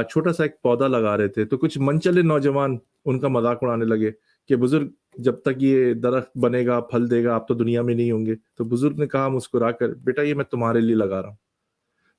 छोटा-सा एक पौधा लगा रहे थे, तो कुछ मनचले नौजवान उनका मज़ाक उड़ाने लगे कि बुज़ुर्ग जब तक ये दरख़्त बनेगा, फल देगा, आप तो दुनिया में नहीं होंगे। तो बुज़ुर्ग ने कहा मुस्कुराकर, "बेटा ये मैं तुम्हारे लिए लगा रहा हूँ।"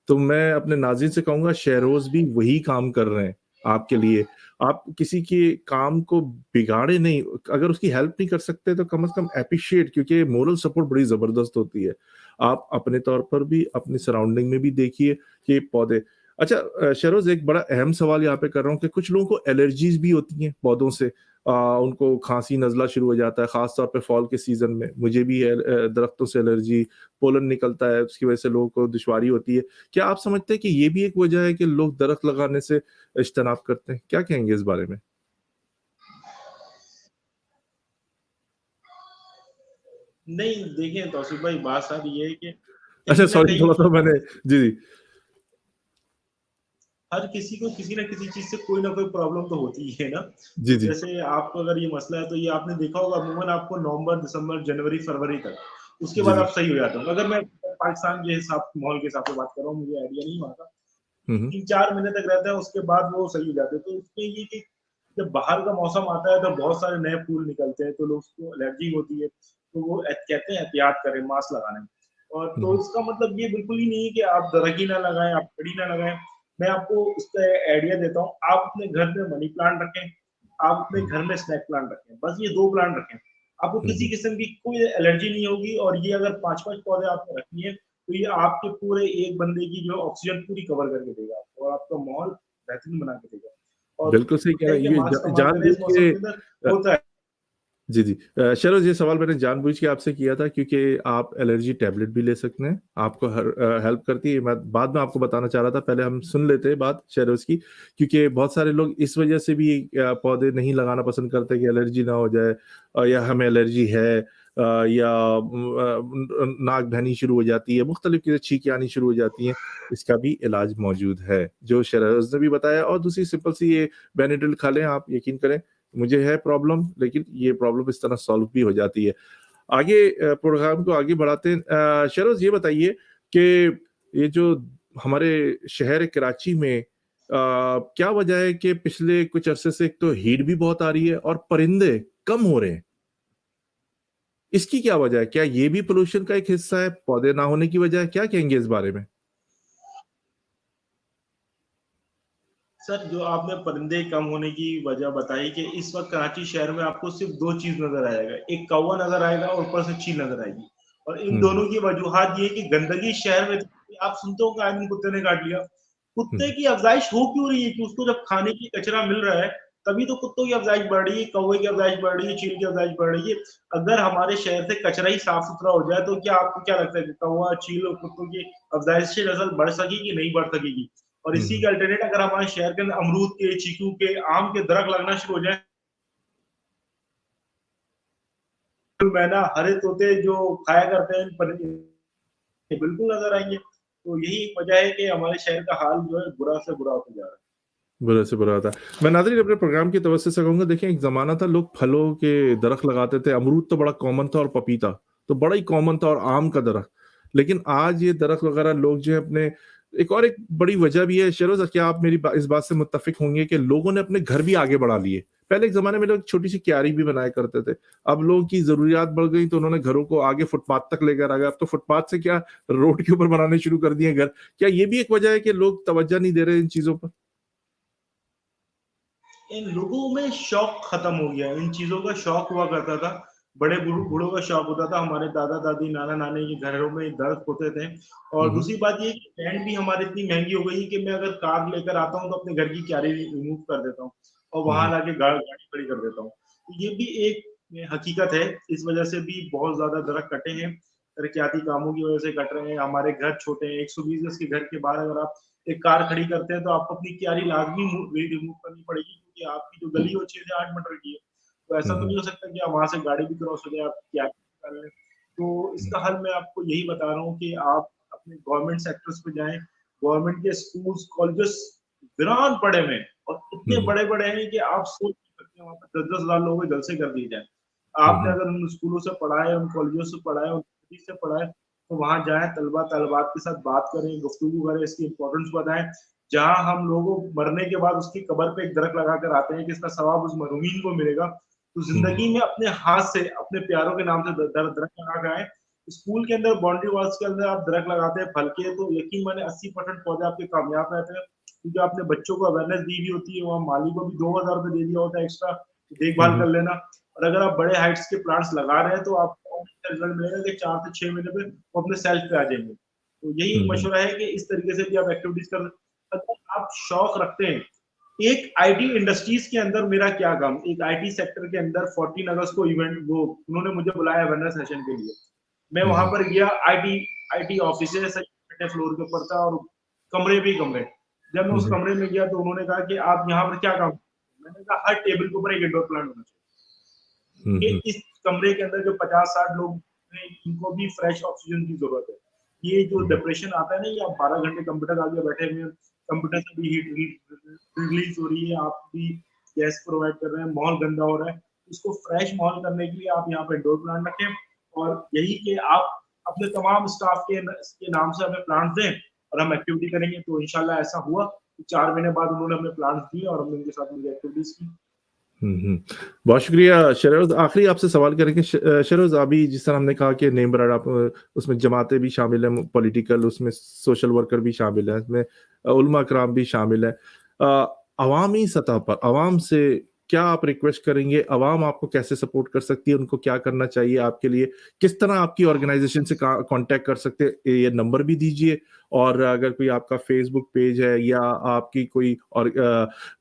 तो मैं अपने नाज़रीन से कहूँगा शहरोज़ भी वही काम कर रहे हैं आपके लिए। आप किसी के काम को बिगाड़े नहीं, अगर उसकी हेल्प नहीं कर सकते तो कम से कम एप्रिशिएट, क्योंकि मोरल सपोर्ट बड़ी ज़बरदस्त होती है। आप अपने तौर पर भी, अपनी सराउंडिंग में भी देखिए कि पौधे अच्छा शहरोज़ एक बड़ा अहम सवाल यहाँ पे कर रहा हूँ कि कुछ लोगों को एलर्जीज़ भी होती हैं पौधों से। उनको खाँसी, नज़ला शुरू हो जाता है, ख़ास तौर पे फ़ॉल के सीज़न में। मुझे भी है दरख्तों से एलर्जी, पोलन निकलता है, उसकी वजह से लोगों को दुश्वारी होती है। क्या आप समझते हैं कि ये भी एक वजह है कि लोग दरख्त लगाने से इज्तनाब करते हैं? क्या कहेंगे इस बारे में? नहीं, देखिए तौसीफ भाई, बात सारी ये है कि अच्छा कहीं न सॉरी, कहीं थोड़ा-सा मैंने जी, जी। हर किसी को किसी न किसी चीज़ से कोई ना कोई प्रॉब्लम तो होती ही है ना। जी, तो जी। जैसे आपको अगर ये मसला है, तो ये आपने देखा होगा अमूमन आपको नवंबर, दिसंबर, जनवरी, फरवरी तक, उसके जी, बाद जी। आप सही हो जाते हो। अगर मैं पाकिस्तान के हिसाब माहौल के हिसाब से बात कर रहा हूँ, मुझे आइडिया नहीं वहाँ का। हुँ, हुँ। 3-4 महीने तक रहता है, उसके बाद वो सही हो जाते हैं। तो इसमें ये कि जब बाहर का मौसम आता है, तो बहुत सारे नए फूल निकलते हैं, तो लोग उसको एलर्जी होती है, तो वो कहते हैं एहतियात करें मास्क लगाने में। और हुँ, तो हुँ। इसका मतलब ये बिल्कुल ही नहीं है कि आप दरख्त ही ना लगाएँ, आप पेड़ ही ना लगाएँ। मैं आपको उसका आइडिया देता हूँ, आप अपने घर में मनी प्लांट रखें, आप अपने हुँ, घर में स्नेक प्लांट रखें, बस ये 2 प्लांट रखें। आपको हुँ, किसी हुँ। किस्म की कोई एलर्जी नहीं होगी, और ये अगर 5-5 पौधे आपने रखनी है, तो ये आपके पूरे एक बंदे की जो ऑक्सीजन पूरी कवर करके देगा आपको, और आपका माहौल बेहतरीन बना के देगा। और बिल्कुल सही कह होता रहे है हैं। कि ये मास्क जा इस्तेमाल करें जानबूझ इस के मौसम के अंदर, होता है। जी, जी। शरोज़ ये सवाल मैंने जानबूझ के आपसे किया था क्योंकि आप एलर्जी टैबलेट भी ले सकते हैं, आपको हेल्प करती है। मैं बाद में आपको बताना चाह रहा था, पहले हम सुन लेते हैं बात शरोज़ की, क्योंकि बहुत सारे लोग इस वजह से भी पौधे नहीं लगाना पसंद करते कि एलर्जी ना हो जाए या हमें एलर्जी है या नाक बहनी शुरू हो जाती है, मुख्तलिफ चीज़ें छींकें आनी शुरू हो जाती हैं, इसका भी इलाज मौजूद है, जो शरोज़ ने भी बताया और दूसरी सिंपल सी ये बेनाड्रिल खा लें आप, यकीन करें मुझे है प्रॉब्लम, लेकिन ये प्रॉब्लम इस तरह सॉल्व भी हो जाती है। आगे प्रोग्राम को आगे बढ़ाते हैं। शरोज़ ये बताइए कि ये जो हमारे शहर कराची में क्या वजह है कि पिछले कुछ अरसे से एक तो हीट भी बहुत आ रही है और परिंदे कम हो रहे हैं? इसकी क्या वजह है? क्या ये भी पॉल्यूशन का एक हिस्सा है? पौधे ना होने की वजह है? क्या कहेंगे इस बारे में? सर, जो आपने परिंदे कम होने की वजह बताई कि इस वक़्त कराची शहर में आपको सिर्फ़ 2 चीज़ नज़र आएगा, एक कौवा नज़र आएगा और ऊपर से चील नज़र आएगी। और इन हुँ, दोनों की वजूहात ये है कि गंदगी शहर में थी, आप सुनते हो कि आए दिन कुत्ते ने काट लिया। हुँ, कुत्ते की अफ़ज़ाइश हो क्यों रही है कि उसको जब खाने की कचरा मिल रहा है, तभी तो कुत्तों की अफ़ज़ाइश बढ़ रही है, कौवे की अफ़ज़ाइश बढ़ रही है, चील की अफ़ज़ाइश बढ़ रही है। अगर हमारे शहर से कचरा ही साफ़-सुथरा हो जाए, तो क्या आपको क्या लगता है कि कौवा, चील और कुत्तों की अफ़ज़ाइश नस्ल बढ़ सकेगी, नहीं बढ़ सकेगी? और हुँ, इसी हुँ, के अल्टरनेट अगर हमारे शहर के अंदर अमरूद के, चीकू के, आम के दरख्त लगना शुरू हो जाए, तो मैना, हरे तोते जो खाया करते हैं बिल्कुल नज़र आएँगे। तो यही एक वजह है कि हमारे शहर का हाल जो है बुरा से बुरा होता जा रहा है। बुरा से बुरा था। मैं नाज़रीन अपने प्रोग्राम की तवज्जो से कहूँगा देखिए एक ज़माना था लोग फलों के दरख्त लगाते थे, अमरूद तो बड़ा कॉमन था और पपीता, तो बड़ा ही कॉमन था और आम का दरख्त। लेकिन आज ये दरख्त वग़ैरह लोग जो है अपने एक बड़ी वजह भी है शरोज़ क्या आप मेरी इस बात से मुत्तफ़िक होंगे कि लोगों ने अपने घर भी आगे बढ़ा लिए। पहले एक ज़माने में लोग छोटी-सी क्यारी भी बनाया करते थे। अब लोगों की ज़रूरियात बढ़ गई तो उन्होंने घरों को आगे फुटपाथ तक लेकर आ गए। अब तो फुटपाथ से क्या रोड के ऊपर बनाने शुरू कर दिए घर। क्या ये भी एक वजह है कि लोग तवज्जो नहीं दे रहे इन चीज़ों पर? इन लोगों में शौक खत्म हो गया है, इन चीज़ों का शौक हुआ करता था। बड़े बूढ़ों का शौक होता था, हमारे दादा-दादी, नाना-नानी के घरों में दरख्त होते थे। हुँ, और हुँ। दूसरी बात ये है कि लैंड भी हमारी इतनी महँगी हो गई है कि मैं अगर कार लेकर आता हूँ, तो अपने घर की क्यारी रिमूव कर देता हूँ और हुँ, वहाँ हुँ। लाके गाड़ी खड़ी कर देता हूँ। तो ये भी एक हकीकत है, इस वजह से भी बहुत ज़्यादा दरख्त कटे हैं, तरक्याती कामों की वजह से कट रहे हैं। हमारे घर छोटे हैं, 120 गज़ के घर के बाहर अगर आप एक कार खड़ी करते हैं, तो आपको अपनी क्यारी लाज़मी रिमूव करनी पड़ेगी क्योंकि आपकी जो गली है वो 6 से 8 मीटर की है। तो ऐसा हुँ, तो नहीं हुँ। हो सकता कि आप वहाँ से गाड़ी भी क्रॉस हो जाए, आप क्यारी कर लें। तो हुँ, इसका हल मैं आपको यही बता रहा हूँ कि आप अपने गवर्नमेंट सेक्टर्स पे जाएँ, गवर्नमेंट के स्कूल्स, कॉलेजेस वीरान पड़े हुए हैं और हुँ, इतने हुँ। बड़े-बड़े हैं कि आप सोच नहीं सकते वहाँ पे 10-10 हज़ार लोगों के जलसे कर दिए जाएँ। हुँ, आपने हुँ। अगर उन स्कूलों से पढ़ा है, उन कॉलेजों से पढ़ा है, उन से पढ़ा है, तो वहाँ जाएँ, तलबा-तलबात के साथ बात करें, गुफ्तगू करें, इसकी इम्पोर्टेंस बताएँ। जहाँ हम लोगों मरने के बाद उसकी कब्र पे एक दरख्त लगा कर आते हैं कि इसका सवाब उस मरहूमीन को मिलेगा, तो हुँ, हुँ। ज़िंदगी में अपने हाथ से, अपने प्यारों के नाम से दरख्त लगा के आएँ। स्कूल के अंदर बाउंड्री वॉल्स के अंदर आप दरख्त लगाते हैं फल के, तो यकीन मानिए 80% पौधे आपके कामयाब रहते हैं, क्योंकि आपने बच्चों को अवेयरनेस दी हुई होती है, वहाँ माली को भी ₹2000 दे दिया होता है एक्स्ट्रा, हुँ, देखभाल हुँ। कर लेना। और अगर आप बड़े हाइट्स के प्लांट्स लगा रहे हैं, तो आपको रिजल्ट मिलेगा कि 4 से 6 महीने में वो अपने सेल्फ पे आ जाएँगे। तो यही हुँ, एक हुँ। मशवरा है कि इस तरीके से भी आप एक्टिविटीज़ कर, अगर आप शौक रखते हैं, एक आईटी इंडस्ट्रीज़ के अंदर मेरा क्या काम? एक आईटी सेक्टर के अंदर 14 अगस्त को इवेंट वो उन्होंने मुझे बुलाया अवेयरनेस सेशन के लिए। मैं हुँ, वहाँ हुँ। पर गया, आईटी आईटी ऑफिस है, छठे फ्लोर के ऊपर था और कमरे भी कमरे। जब मैं हुँ, उस हुँ। कमरे में गया तो उन्होंने कहा कि आप यहाँ पर क्या काम करते हैं? मैंने कहा हर टेबल के ऊपर एक इंडोर प्लांट होना चाहिए। हुँ, कि हुँ। इस कमरे के अंदर जो 50-60 लोग हैं, इनको भी फ्रेश ऑक्सीजन की ज़रूरत है। ये जो हुँ, हुँ। डिप्रेशन आता है ना, ये आप 12 घंटे कंप्यूटर के आगे बैठे हुए हैं, कंप्यूटर से भी हीट रिलीज़ हो रही है, आप भी गैस प्रोवाइड कर रहे हैं, माहौल गंदा हो रहा है। इसको फ्रेश माहौल करने के लिए आप यहाँ पे इंडोर प्लांट रखें और यही कि आप अपने तमाम स्टाफ के नाम से हमें प्लांट्स दें और हम एक्टिविटी करेंगे। तो इंशाल्लाह ऐसा हुआ, 4 महीने बाद उन्होंने हमें प्लांट्स दिए और हमने उनके साथ मिलकर एक्टिविटीज़ की। हुँ, हुँ। बहुत शुक्रिया शरोज़ आखिरी आपसे सवाल करेंगे शरोज़ अभी जिस तरह हमने कहा कि नेम बर्ड आप उसमें जमातें भी शामिल हैं, पॉलिटिकल उसमें सोशल वर्कर भी शामिल हैं, इसमें उलमा कराम भी शामिल हैं। अवामी सतह पर अवाम से क्या आप रिक्वेस्ट करेंगे? अवाम आपको कैसे सपोर्ट कर सकती है? उनको क्या करना चाहिए आपके लिए? किस तरह आपकी ऑर्गनाइज़ेशन से का कॉन्टैक्ट कर सकते हैं? ये नंबर भी दीजिए और अगर कोई आपका फ़ेसबुक पेज है या आपकी कोई और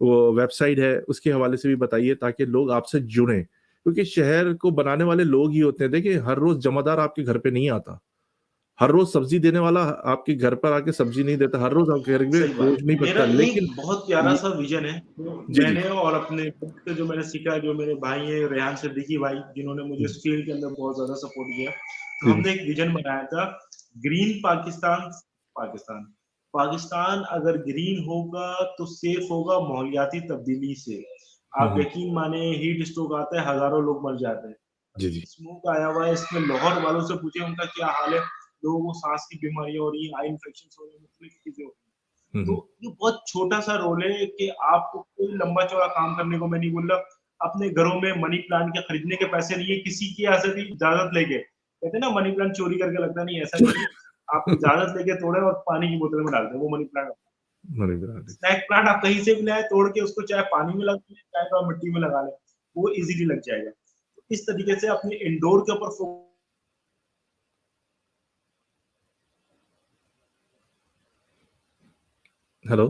वो वेबसाइट है, उसके हवाले से भी बताइए ताकि लोग आपसे जुड़ें। क्योंकि शहर को बनाने वाले लोग ही होते हैं। देखिए, हर रोज़ जमादार आपके घर पे नहीं आता। हर रोज़ सब्ज़ी देने वाला आपके घर पर आके सब्ज़ी नहीं देता। हर रोज़ आपके घर में सही बात गोश्त नहीं है। मेरा पकता। लेकिन एक बहुत प्यारा ये सा विजन है, जो जी, जी। मैंने और अपने दोस्त से जो मैंने सीखा, जो मेरे भाई हैं रेहान सिद्दीकी भाई, जिन्होंने मुझे हुँ। इस फील्ड के अंदर बहुत ज़्यादा सपोर्ट किया। तो जी, जी। हमने एक विजन बनाया था, ग्रीन पाकिस्तान पाकिस्तान। पाकिस्तान अगर ग्रीन होगा तो सेफ होगा माहौलियाती तब्दीली से। हुँ, आप हुँ। यकीन माने हीट स्ट्रोक आता है, हज़ारों लोग मर जाते हैं। जी, जी। स्मोक आया हुआ है, इसमें लाहौर वालों से पूछिए उनका क्या हाल है। लोगों को सांस की बीमारियाँ हो रही हैं, आई इन्फेक्शंस हो रही हैं, मुख्तलिफ चीज़ें हो रही हैं। हुँ, तो हुँ। ये बहुत छोटा-सा रोल है कि आपको कोई लंबा-चौड़ा काम करने को मैं नहीं बोल रहा। अपने घरों में मनी प्लांट के खरीदने के पैसे नहीं है, किसी की यहाँ से भी इजाज़त लेके, कहते हैं ना मनी प्लांट चोरी करके लगता नहीं, ऐसा नहीं है। आप इजाज़त लेके तोड़े और पानी की बोतल में डाल दें, वो money plant. Money plant. Snake plant आप कहीं से भी लाएँ, तोड़ के उसको चाहे पानी में लगा लें, चाहे तो आप मिट्टी में लगा लें, वो ईज़िली लग जाएगा। तो इस तरीके से अपने इंडोर के ऊपर हेलो?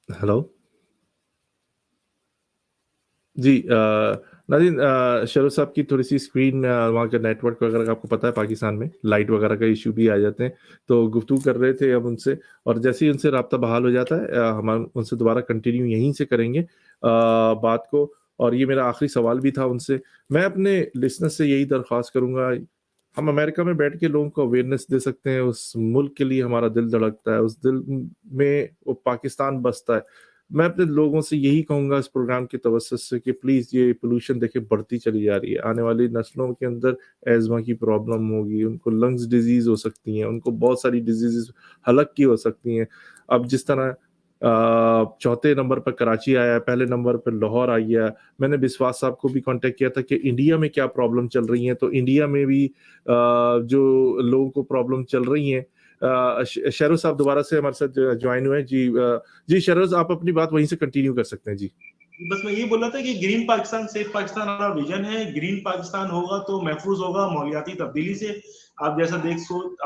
हेलो? जी नाज़रीन शरीफ साहब की थोड़ी-सी स्क्रीन वहाँ का नेटवर्क वगैरह का आपको पता है पाकिस्तान में लाइट वगैरह का इश्यू भी आ जाते हैं। तो गुफ्तगू कर रहे थे हम उनसे और जैसे ही उनसे राब्ता बहाल हो जाता है हम उनसे दोबारा कंटिन्यू यहीं से करेंगे बात को और ये मेरा आखिरी सवाल भी था उनसे। मैं अपने लिसनर्स से यही दरख्वास्त करूँगा, हम अमेरिका में बैठ के लोगों को अवेयरनेस दे सकते हैं, उस मुल्क के लिए हमारा दिल धड़कता है, उस दिल में वो पाकिस्तान बसता है। मैं अपने लोगों से यही कहूँगा इस प्रोग्राम की तवज्जो से कि प्लीज़ ये पॉल्यूशन देखिए बढ़ती चली जा रही है। आने वाली नस्लों के अंदर एज़मा की प्रॉब्लम होगी, उनको लंग्स डिज़ीज़ हो सकती हैं, उनको बहुत सारी डिज़ीज़ेज़ हलक की हो सकती हैं। अब जिस तरह चौथे नंबर पर कराची आया है, पहले नंबर पर लाहौर आ गया। मैंने बिस्वास साहब को भी कॉन्टैक्ट किया था कि इंडिया में क्या प्रॉब्लम चल रही है, तो इंडिया में भी जो लोगों को प्रॉब्लम चल रही हैं शेरोज़ साहब दोबारा से हमारे साथ जॉइन हुए हैं। जी जी शेरोज़ आप अपनी बात वहीं से कंटिन्यू कर सकते हैं। जी। बस मैं यही बोल रहा था कि ग्रीन पाकिस्तान, सेफ पाकिस्तान हमारा विजन है। ग्रीन पाकिस्तान होगा तो महफूज होगा माहौलियाती तब्दीली से। आप जैसा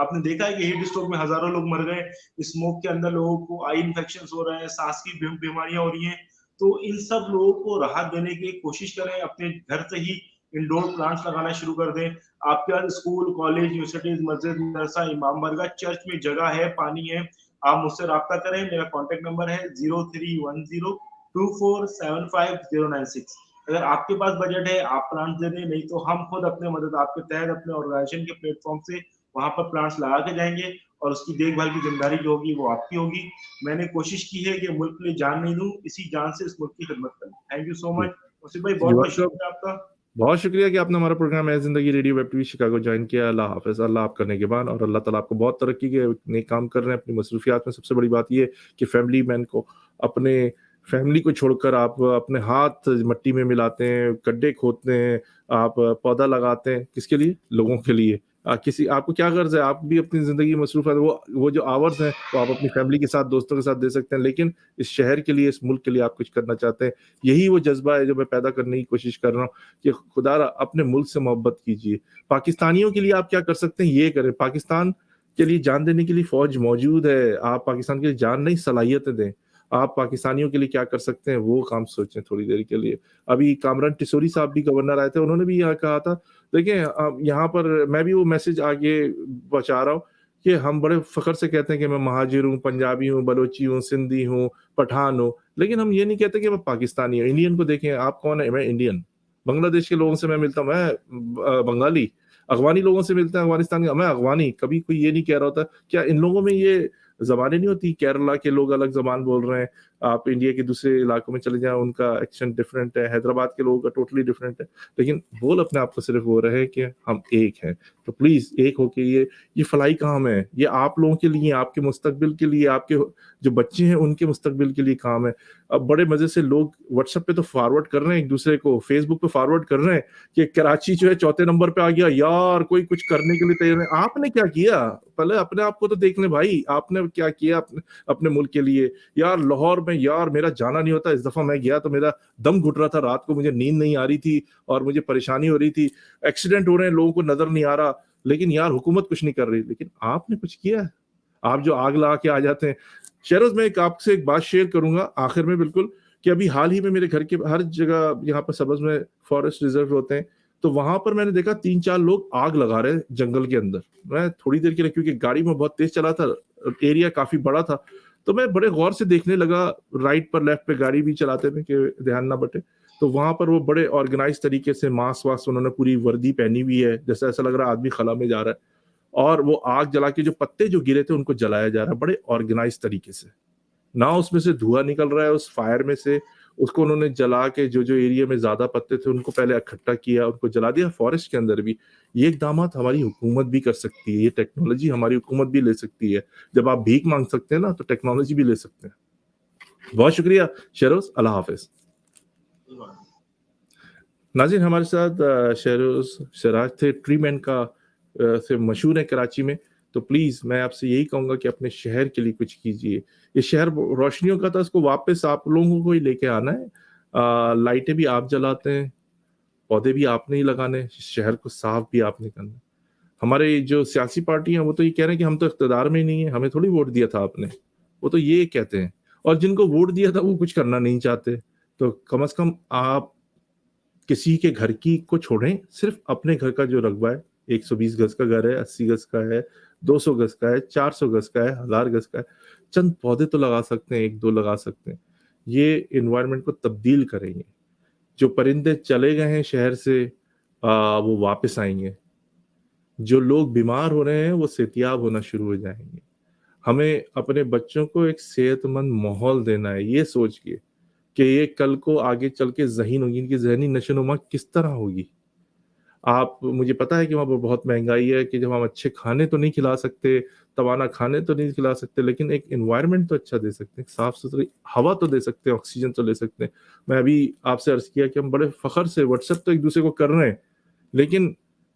आपने देखा है कि हीट स्ट्रोक में हज़ारों लोग मर गए, स्मोक के अंदर लोगों को आई इन्फेक्शंस हो रहे हैं, सांस की बीमारियाँ हो रही हैं। तो इन सब लोगों को राहत देने की कोशिश करें, अपने घर से ही इंडोर प्लांट्स लगाना शुरू कर दें। आपके पास स्कूल, कॉलेज, यूनिवर्सिटीज़, मस्जिद, मदरसा, इमाम बारगाह, चर्च में जगह है, पानी है, आप मुझसे राब्ता करें। मेरा कॉन्टैक्ट नंबर है 0310 2475 अगर आपके पास बजट है आप प्लांट्स दे दें, नहीं तो हम खुद अपने मदद आपके तहत अपने ऑर्गेनाइजेशन के प्लेटफॉर्म से वहां पर प्लांट्स लगा के जाएंगे और उसकी देखभाल की जिम्मेदारी जो होगी वो आपकी होगी। मैंने कोशिश की है कि मुल्क के लिए जान नहीं दूं, इसी जान से इस मुल्क की खिदमत करूं। थैंक यू सो जी। मच मुसीब भाई, जी, बहुत बहुत बहुत शुक्रिया आपका। बहुत शुक्रिया कि आपने हमारा प्रोग्राम है ज़िंदगी radio web TV Chicago join किया। अल्लाह हाफ़िज़। अल्लाह आपका नेगेबान और अल्लाह ताला आपको बहुत तरक्की के नेक काम कर रहे हैं अपनी मसरूफ़ियात में। सबसे बड़ी बात ये है कि फैमिली मैन को अपने फैमिली को छोड़कर आप अपने हाथ मिट्टी में मिलाते हैं, गड्ढे खोदते हैं, आप पौधा लगाते हैं, किसके लिए? लोगों के लिए। किसी आपको क्या गर्ज़ है? आप भी अपनी ज़िंदगी में मसरूफ़ है, वो जो आवर्स हैं, वो आप अपनी फैमिली के साथ, दोस्तों के साथ दे सकते हैं, लेकिन इस शहर के लिए, इस मुल्क के लिए आप कुछ करना चाहते हैं। यही वो जज़्बा है जो मैं पैदा करने की कोशिश कर रहा हूँ कि खुदारा अपने मुल्क से मोहब्बत कीजिए। पाकिस्तानियों के लिए आप क्या कर सकते हैं, ये करें। पाकिस्तान के लिए जान देने के लिए फ़ौज मौजूद है। आप पाकिस्तान के लिए जान नहीं, सलाहियतें दें। आप पाकिस्तानियों के लिए क्या कर सकते हैं, वो काम सोचें थोड़ी देर के लिए। अभी कामरान टिसोरी साहब भी गवर्नर आए थे, उन्होंने भी यहाँ कहा था, देखिए यहाँ पर मैं भी वो मैसेज आगे पहुँचा रहा हूँ कि हम बड़े फ़ख्र से कहते हैं कि मैं महाजिर हूँ, पंजाबी हूँ, बलोची हूँ, सिंधी हूँ, पठान हूँ, लेकिन हम ये नहीं कहते कि मैं पाकिस्तानी हूँ। इंडियन को देखें, आप कौन हैं? मैं इंडियन। बांग्लादेश के लोगों से मैं मिलता हूँ, मैं बंगाली। अफ़गानी लोगों से मिलते हैं, अफ़गानिस्तान का, मैं अफ़गानी। कभी कोई ये नहीं कह रहा होता, क्या इन लोगों में ये ज़बानें नहीं होती? केरला के लोग अलग ज़बान बोल रहे हैं, आप इंडिया के दूसरे इलाकों में चले जाएँ, उनका एक्सेंट डिफरेंट है, हैदराबाद के लोगों का टोटली डिफरेंट है, लेकिन बोल अपने आप को सिर्फ़ वो रहे कि हम एक हैं। तो प्लीज़ एक होके ये फलाही काम है, ये आप लोगों के लिए, आपके मुस्तकबिल के लिए, आपके जो बच्चे हैं उनके मुस्तकबिल के लिए काम है। अब बड़े मज़े से लोग व्हाट्सएप पे तो फॉरवर्ड कर रहे हैं एक-दूसरे को, फेसबुक पे फॉरवर्ड कर रहे हैं कि कराची जो है चौथे नंबर पे आ गया, यार कोई कुछ करने के लिए तैयार नहीं। आपने क्या किया? पहले अपने आप को तो देख लें भाई, आपने क्या किया अपने मुल्क के लिए? यार लाहौर में यार मेरा जाना नहीं होता, इस दफ़ा मैं गया तो मेरा दम घुट रहा था, रात को मुझे नींद नहीं आ रही थी और मुझे परेशानी हो रही थी। एक्सीडेंट हो रहे हैं, लोगों को नज़र नहीं आ रहा, लेकिन यार हुकूमत कुछ नहीं कर रही। लेकिन आपने कुछ किया है? आप जो आग लगा के आ जाते हैं। शहरोज़ मैं आपसे एक बात शेयर करूँगा आखिर में बिल्कुल कि अभी हाल ही में मेरे घर के हर जगह यहाँ पर सब्ज़ में फॉरेस्ट रिज़र्व होते हैं, तो वहाँ पर मैंने देखा 3-4 लोग आग लगा रहे हैं जंगल के अंदर। मैं थोड़ी देर के लिए, क्योंकि गाड़ी में बहुत तेज़ चला था, एरिया काफ़ी बड़ा था, तो मैं बड़े गौर से देखने लगा, राइट पर लेफ्ट पे गाड़ी भी चलाते थे कि ध्यान ना बटे। तो वहाँ पर वो बड़े ऑर्गेनाइज़ तरीके से मास्क-वास्क उन्होंने पूरी वर्दी पहनी हुई है, जैसे ऐसा लग रहा है आदमी खला में जा रहा है, और वो आग जला के जो पत्ते जो गिरे थे उनको जलाया जा रहा है, बड़े ऑर्गेनाइज़ तरीके से। ना उसमें से धुआँ निकल रहा है उस फायर में से, उसको उन्होंने जला के जो एरिया में ज़्यादा पत्ते थे उनको पहले इकट्ठा किया, उनको जला दिया फॉरेस्ट के अंदर भी। ये इक़दामात हमारी हुकूमत भी कर सकती है, ये टेक्नोलॉजी हमारी हुकूमत भी ले सकती है। जब आप भीख माँग सकते हैं ना, तो टेक्नोलॉजी भी ले सकते हैं। बहुत शुक्रिया शेरोज़, अल्लाह हाफ़िज़। नाज़रीन, हमारे साथ शेरोज़ सिराज थे, ट्री मैन का से मशहूर है कराची में। तो प्लीज़ मैं आपसे यही कहूँगा कि अपने शहर के लिए कुछ कीजिए। ये शहर रोशनियों का था, इसको वापस आप लोगों को ही लेके आना है। लाइटें भी आप जलाते हैं, पौधे भी आपने ही लगाने, शहर को साफ भी आपने करना है। हमारे जो सियासी पार्टी हैं वो तो ये कह रहे हैं कि हम तो इक़्तिदार में ही नहीं है, हमें थोड़ी वोट दिया था आपने। वो तो ये कहते हैं, और जिनको वोट दिया था वो कुछ करना नहीं चाहते। तो कम से कम आप किसी के घर की को छोड़ें, सिर्फ़ अपने घर का जो रकबा है, 120 गज़ का घर है, 80 गज़ का है, 200 गज़ का है, 400 गज़ का है, 1000 गज़ का है, चंद पौधे तो लगा सकते हैं, 1-2 लगा सकते हैं। ये एनवायरनमेंट को तब्दील करेंगे। जो परिंदे चले गए हैं शहर से वो वापस आएँगे। जो लोग बीमार हो रहे हैं वो सेहतियाब होना शुरू हो जाएँगे। हमें अपने बच्चों को एक सेहतमंद माहौल देना है, ये सोच के कि ये कल को आगे चल के ज़हीन होंगी, इनकी ज़हनी नशो-नुमा किस तरह होगी। आप मुझे पता है कि वहाँ पर बहुत महँगाई है, कि जब हम अच्छे खाने तो नहीं खिला सकते, तवाना खाने तो नहीं खिला सकते, लेकिन एक एनवायरनमेंट तो अच्छा दे सकते हैं, साफ-सुथरी हवा तो दे सकते हैं, ऑक्सीजन तो ले सकते हैं। मैं अभी आपसे अर्ज़ किया कि हम बड़े फ़ख्र से व्हाट्सएप तो एक-दूसरे को कर रहे हैं, लेकिन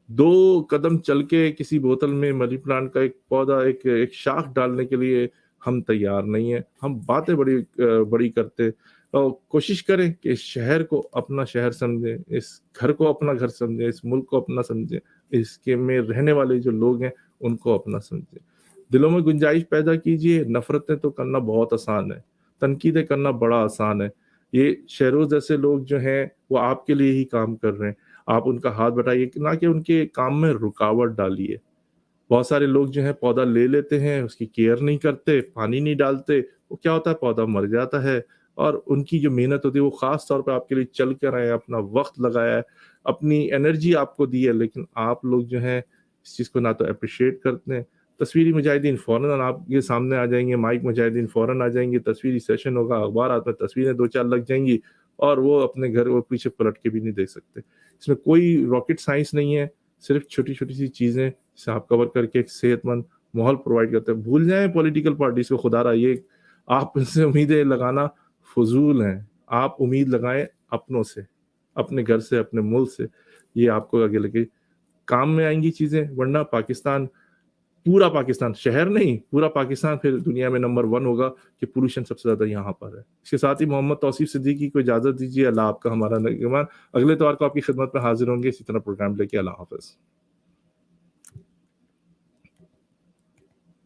2 कदम चल के किसी बोतल में मनी प्लांट का एक पौधा, एक शाख डालने के लिए हम तैयार नहीं हैं। हम बातें बड़ी करते, और कोशिश करें कि इस शहर को अपना शहर समझें, इस घर को अपना घर समझें, इस मुल्क को अपना समझें, इसके में रहने वाले जो लोग हैं उनको अपना समझें। दिलों में गुंजाइश पैदा कीजिए, नफ़रतें तो करना बहुत आसान है, तनकीदें करना बड़ा आसान है। ये शेरोज़ जैसे लोग जो हैं वो आपके लिए ही काम कर रहे हैं। आप उनका हाथ बटाइए, ना कि उनके काम में रुकावट डालिए। बहुत सारे लोग जो हैं पौधा ले लेते हैं, उसकी केयर नहीं करते, पानी नहीं डालते, वो क्या होता है, पौधा मर जाता है, और उनकी जो मेहनत होती है वो ख़ास तौर पे आपके लिए चल कर आए हैं, अपना वक़्त लगाया है, अपनी एनर्जी आपको दी है, लेकिन आप लोग जो हैं इस चीज़ को ना तो एप्रिशिएट करते हैं। तस्वीरी मुजाहिदीन फ़ौरन आपके सामने आ जाएँगे, माइक मुजाहिदीन फ़ौरन आ जाएँगे, तस्वीरी सेशन होगा, अखबारात में तस्वीरें 2-4 लग जाएँगी, और वो अपने घर वो पीछे पलट के भी नहीं देख सकते। इसमें कोई रॉकेट साइंस नहीं है, सिर्फ़ छोटी-छोटी सी चीज़ें जिसे आप कवर करके एक सेहतमंद माहौल प्रोवाइड करते हैं। भूल जाएँ पॉलिटिकल पार्टीज़ को, खुदारा ये आप इनसे उम्मीदें लगाना फ़ुज़ूल हैं। आप उम्मीद लगाएँ अपनों से, अपने घर से, अपने मुल्क से। ये आपको आगे लगे काम में आएँगी चीज़ें, वरना पाकिस्तान, पूरा पाकिस्तान, शहर नहीं, पूरा पाकिस्तान फिर दुनिया में नंबर 1 होगा कि पोल्यूशन सबसे ज़्यादा यहाँ पर है। इसके साथ ही मोहम्मद तौसीफ़ सिद्दीकी को इजाज़त दीजिए। अल्लाह आपका हमारा निगहबान। अगले इतवार को आपकी खिदमत में हाज़िर होंगे इसी तरह प्रोग्राम लेके। अल्लाह हाफ़िज़।